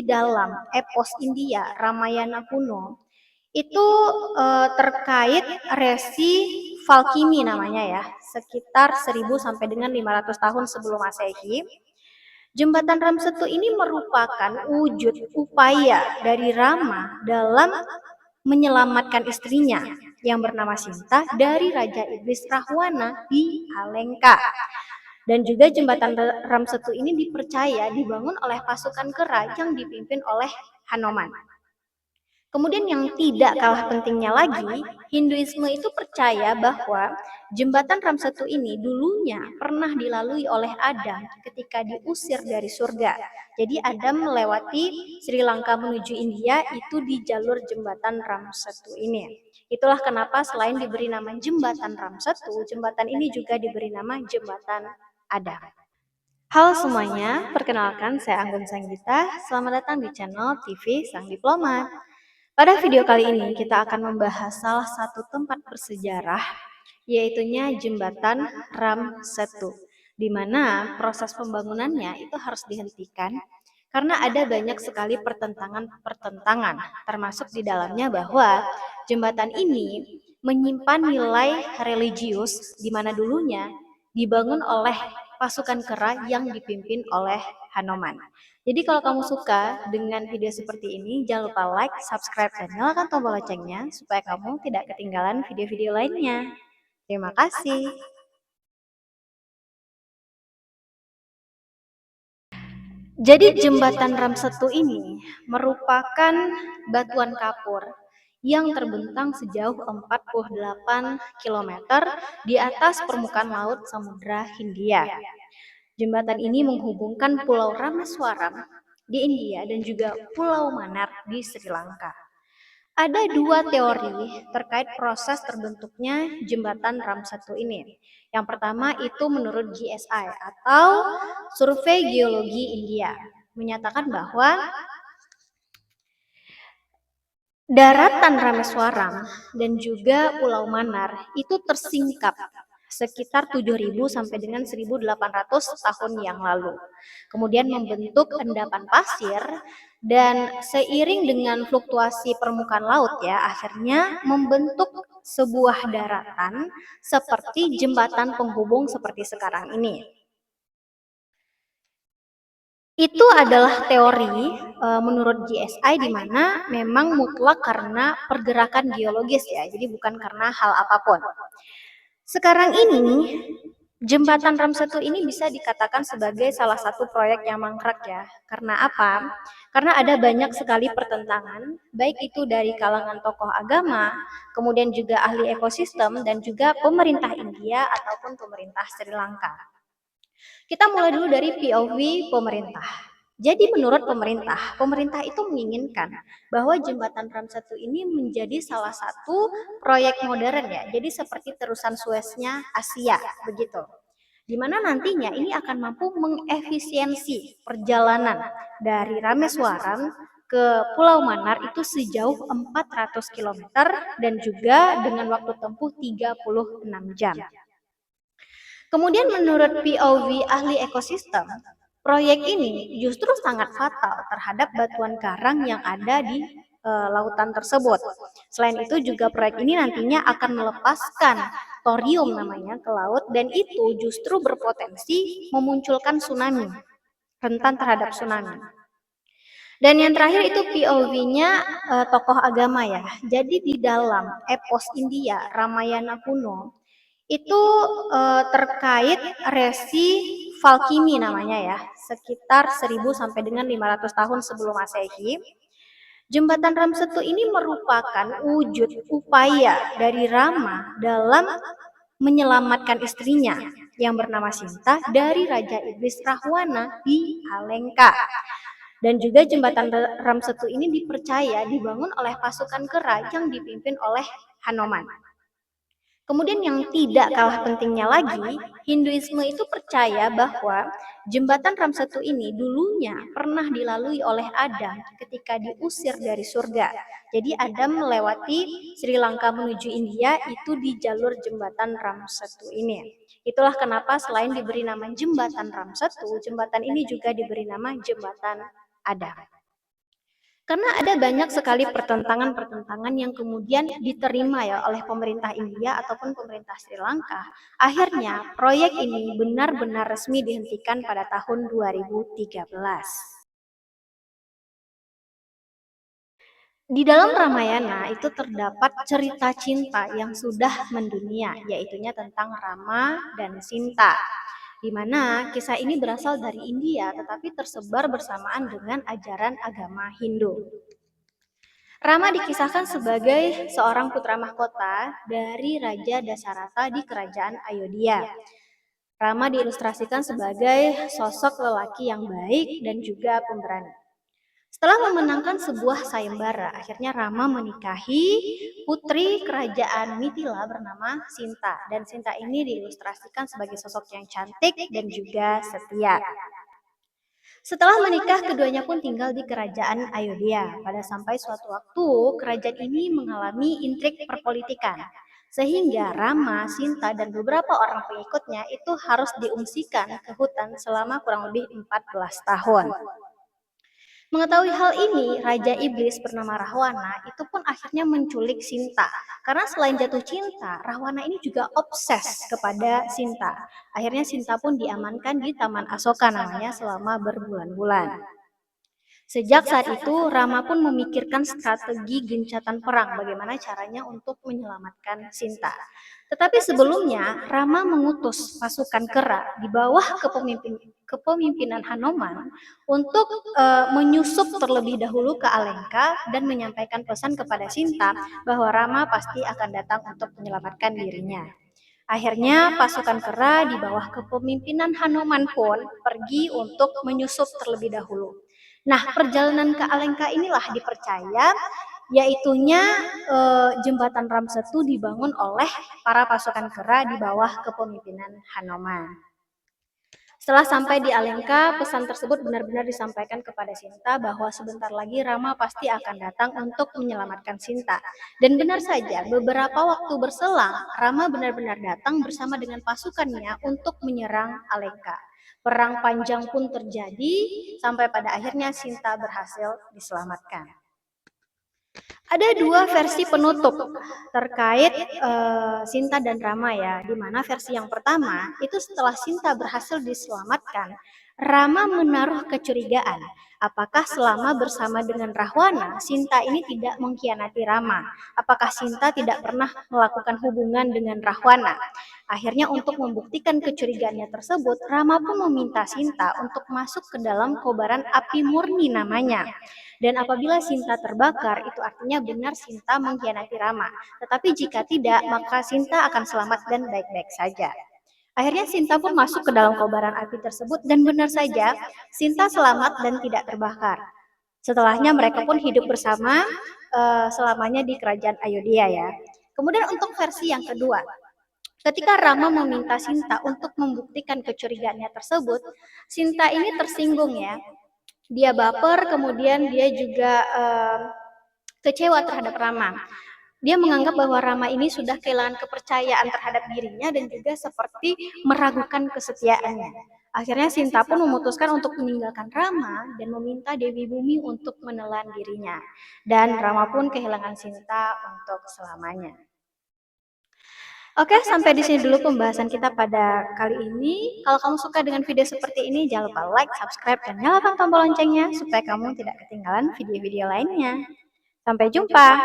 dalam epos India Ramayana kuno itu terkait resi Valkimi namanya ya, sekitar 1000 sampai dengan 500 tahun sebelum Masehi. Jembatan Ramsetu ini merupakan wujud upaya dari Rama dalam menyelamatkan istrinya yang bernama Sinta dari Raja Iblis Rahwana di Alengka. Dan juga jembatan Ramsetu ini dipercaya dibangun oleh pasukan kera yang dipimpin oleh Hanoman. Kemudian yang tidak kalah pentingnya lagi, Hinduisme itu percaya bahwa jembatan Ramsetu ini dulunya pernah dilalui oleh Adam ketika diusir dari surga. Jadi Adam melewati Sri Lanka menuju India itu di jalur jembatan Ramsetu ini. Itulah kenapa selain diberi nama jembatan Ramsetu, jembatan ini juga diberi nama jembatan Adam. Halo semuanya, perkenalkan saya Anggun Sanggita. Selamat datang di channel TV Sang Diplomat. Pada video kali ini kita akan membahas salah satu tempat bersejarah, yaitunya Jembatan Ramsetu, di mana proses pembangunannya itu harus dihentikan karena ada banyak sekali pertentangan, termasuk di dalamnya bahwa jembatan ini menyimpan nilai religius di mana dulunya dibangun oleh pasukan kera yang dipimpin oleh Hanoman. Jadi kalau kamu suka dengan video seperti ini, jangan lupa like, subscribe, dan nyalakan tombol loncengnya supaya kamu tidak ketinggalan video-video lainnya. Terima kasih. Jadi jembatan Ramsetu ini merupakan batuan kapur yang terbentang sejauh 48 km di atas permukaan laut Samudra Hindia. Jembatan ini menghubungkan Pulau Rameswaram di India dan juga Pulau Mannar di Sri Lanka. Ada dua teori terkait proses terbentuknya jembatan Ramsetu ini. Yang pertama itu menurut GSI atau Survei Geologi India menyatakan bahwa daratan Rameswaram dan juga Pulau Mannar itu tersingkap sekitar 7.000 sampai dengan 1.800 tahun yang lalu. Kemudian membentuk endapan pasir dan seiring dengan fluktuasi permukaan laut ya, akhirnya membentuk sebuah daratan seperti jembatan penghubung seperti sekarang ini. Itu adalah teori menurut GSI di mana memang mutlak karena pergerakan geologis ya, jadi bukan karena hal apapun. Sekarang ini jembatan Ramsetu ini bisa dikatakan sebagai salah satu proyek yang mangkrak ya. Karena apa? Karena ada banyak sekali pertentangan, baik itu dari kalangan tokoh agama, kemudian juga ahli ekosistem dan juga pemerintah India ataupun pemerintah Sri Lanka. Kita mulai dulu dari POV pemerintah. Jadi menurut pemerintah itu menginginkan bahwa jembatan Ramsetu ini menjadi salah satu proyek modern ya. Jadi seperti terusan Sueznya Asia begitu. Di mana nantinya ini akan mampu mengefisiensi perjalanan dari Rameswaram ke Pulau Mannar itu sejauh 400 km dan juga dengan waktu tempuh 36 jam. Kemudian menurut POV ahli ekosistem, proyek ini justru sangat fatal terhadap batuan karang yang ada di lautan tersebut. Selain itu juga proyek ini nantinya akan melepaskan thorium namanya ke laut dan itu justru berpotensi memunculkan tsunami, rentan terhadap tsunami. Dan yang terakhir itu POV-nya tokoh agama ya. Jadi di dalam epos India Ramayana kuno itu terkait resi Valkimi namanya ya, sekitar 1000 sampai dengan 500 tahun sebelum Masehi. Jembatan Ramsetu ini merupakan wujud upaya dari Rama dalam menyelamatkan istrinya yang bernama Sinta dari Raja Iblis Rahwana di Alengka. Dan juga jembatan Ramsetu ini dipercaya dibangun oleh pasukan kera yang dipimpin oleh Hanoman. Kemudian yang tidak kalah pentingnya lagi, Hinduisme itu percaya bahwa jembatan Ramsetu ini dulunya pernah dilalui oleh Adam ketika diusir dari surga. Jadi Adam melewati Sri Lanka menuju India itu di jalur jembatan Ramsetu ini. Itulah kenapa selain diberi nama jembatan Ramsetu, jembatan ini juga diberi nama jembatan Adam. Karena ada banyak sekali pertentangan-pertentangan yang kemudian diterima ya oleh pemerintah India ataupun pemerintah Sri Lanka. Akhirnya, proyek ini benar-benar resmi dihentikan pada tahun 2013. Di dalam Ramayana itu terdapat cerita cinta yang sudah mendunia, yaitunya tentang Rama dan Sinta, di mana kisah ini berasal dari India tetapi tersebar bersamaan dengan ajaran agama Hindu. Rama dikisahkan sebagai seorang putra mahkota dari Raja Dasarata di kerajaan Ayodhya. Rama diilustrasikan sebagai sosok lelaki yang baik dan juga pemberani. Setelah memenangkan sebuah sayembara, akhirnya Rama menikahi putri kerajaan Mithila bernama Sinta. Dan Sinta ini diilustrasikan sebagai sosok yang cantik dan juga setia. Setelah menikah, keduanya pun tinggal di kerajaan Ayodhya. Pada sampai suatu waktu, kerajaan ini mengalami intrik perpolitikan. Sehingga Rama, Sinta, dan beberapa orang pengikutnya itu harus diungsikan ke hutan selama kurang lebih 14 tahun. Mengetahui hal ini, Raja Iblis bernama Rahwana itu pun akhirnya menculik Sinta. Karena selain jatuh cinta, Rahwana ini juga obses kepada Sinta. Akhirnya Sinta pun diamankan di Taman Asoka namanya selama berbulan-bulan. Sejak saat itu, Rama pun memikirkan strategi gencatan perang, bagaimana caranya untuk menyelamatkan Sinta. Tetapi sebelumnya, Rama mengutus pasukan kera di bawah kepemimpinan Hanoman untuk menyusup terlebih dahulu ke Alengka dan menyampaikan pesan kepada Sinta bahwa Rama pasti akan datang untuk menyelamatkan dirinya. Akhirnya pasukan kera di bawah kepemimpinan Hanoman pun pergi untuk menyusup terlebih dahulu. Nah, perjalanan ke Alengka inilah dipercaya yaitunya jembatan Ramsetu dibangun oleh para pasukan kera di bawah kepemimpinan Hanoman. Setelah sampai di Alengka, pesan tersebut benar-benar disampaikan kepada Sinta bahwa sebentar lagi Rama pasti akan datang untuk menyelamatkan Sinta. Dan benar saja, beberapa waktu berselang, Rama benar-benar datang bersama dengan pasukannya untuk menyerang Alengka. Perang panjang pun terjadi, sampai pada akhirnya Sinta berhasil diselamatkan. Ada dua versi penutup terkait Sinta dan Rama ya, di mana versi yang pertama itu setelah Sinta berhasil diselamatkan, Rama menaruh kecurigaan apakah selama bersama dengan Rahwana, Sinta ini tidak mengkhianati Rama, apakah Sinta tidak pernah melakukan hubungan dengan Rahwana. Akhirnya untuk membuktikan kecurigaannya tersebut, Rama pun meminta Sinta untuk masuk ke dalam kobaran api murni namanya. Dan apabila Sinta terbakar, itu artinya benar Sinta mengkhianati Rama. Tetapi jika tidak, maka Sinta akan selamat dan baik-baik saja. Akhirnya Sinta pun masuk ke dalam kobaran api tersebut dan benar saja Sinta selamat dan tidak terbakar. Setelahnya mereka pun hidup bersama selamanya di kerajaan Ayodhya ya. Kemudian untuk versi yang kedua, ketika Rama meminta Sinta untuk membuktikan kecurigaannya tersebut, Sinta ini tersinggung ya. Dia baper, kemudian dia juga kecewa terhadap Rama. Dia menganggap bahwa Rama ini sudah kehilangan kepercayaan terhadap dirinya dan juga seperti meragukan kesetiaannya. Akhirnya Sinta pun memutuskan untuk meninggalkan Rama dan meminta Dewi Bumi untuk menelan dirinya. Dan Rama pun kehilangan Sinta untuk selamanya. Oke, sampai di sini dulu pembahasan kita pada kali ini. Kalau kamu suka dengan video seperti ini, jangan lupa like, subscribe, dan nyalakan tombol loncengnya supaya kamu tidak ketinggalan video-video lainnya. Sampai jumpa!